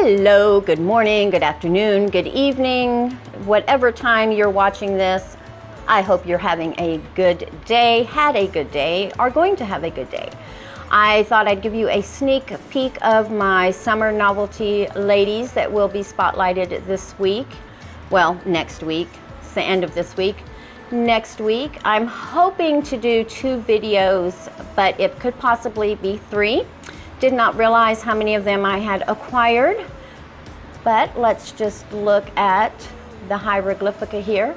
Hello, good morning, good afternoon, good evening, whatever time you're watching this. I hope you're having a good day, had a good day, are going to have a good day. I thought I'd give you a sneak peek of my summer novelty ladies that will be spotlighted this week. Well, next week. It's the end of this week. Next week, I'm hoping to do 2 videos, but it could possibly be 3. Did not realize how many of them I had acquired, but let's just look at the hieroglyphica here.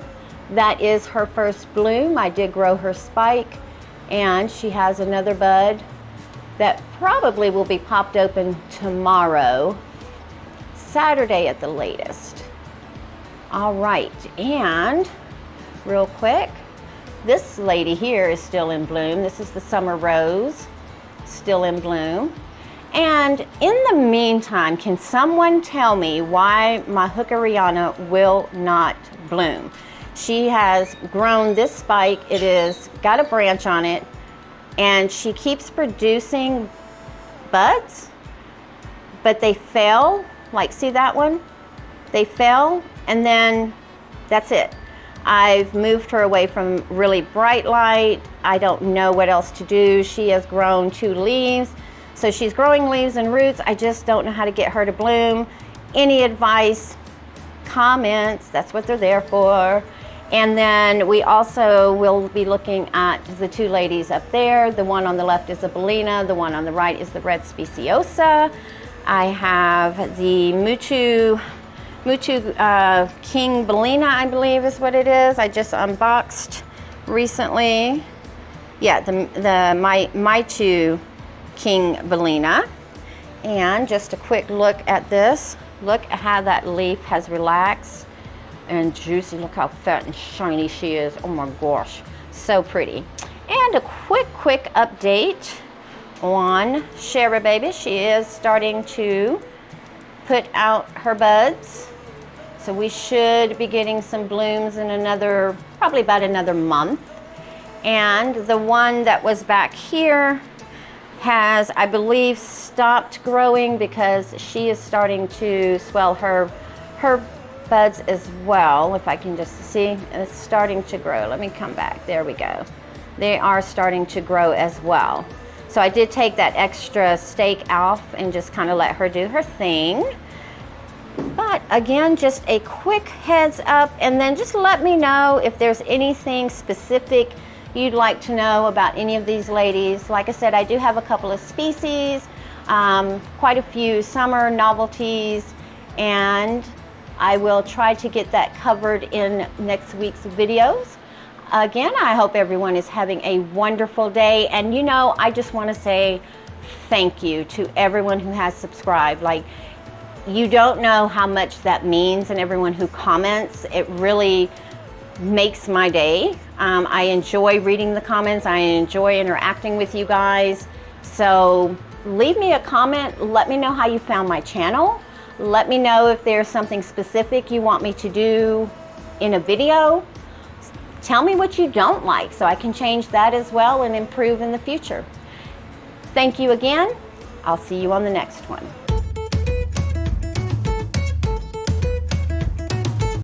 That is her first bloom. I did grow her spike, and she has another bud that probably will be popped open tomorrow, Saturday at the latest. All right, and real quick, this lady here is still in bloom. This is the summer rose, still in bloom. And in the meantime, can someone tell me why my hookeriana will not bloom? She has grown this spike. It is got a branch on it, and she keeps producing buds, but they fail. Like, see that one? They fail, and then that's it. I've moved her away from really bright light. I don't know what else to do. She has grown 2 leaves. So she's growing leaves and roots. I just don't know how to get her to bloom. Any advice, comments, that's what they're there for. And then we also will be looking at the 2 ladies up there. The one on the left is a Balena. The one on the right is the red speciosa. I have the Mutu King Balena, I believe is what it is. I just unboxed recently. Yeah, the Maichu King Balena. And just a quick look at this. Look at how that leaf has relaxed and juicy. Look how fat and shiny she is. Oh my gosh, so pretty. And a quick update on Shara Baby. She is starting to put out her buds. So we should be getting some blooms in probably about another month. And the one that was back here has, I believe, stopped growing because she is starting to swell her buds as well. If I can just see, it's starting to grow. Let me come back. There we go. They are starting to grow as well. So I did take that extra stake off and just kind of let her do her thing. But again, just a quick heads up, and then just let me know if there's anything specific you'd like to know about any of these ladies. Like I said, I do have a couple of species, quite a few summer novelties, and I will try to get that covered in next week's videos. Again, I hope everyone is having a wonderful day, and you know, I just want to say thank you to everyone who has subscribed. Like, you don't know how much that means, and everyone who comments, it really makes my day. I enjoy reading the comments. I enjoy interacting with you guys. So leave me a comment. Let me know how you found my channel. Let me know if there's something specific you want me to do in a video. Tell me what you don't like so I can change that as well and improve in the future. Thank you again. I'll see you on the next one.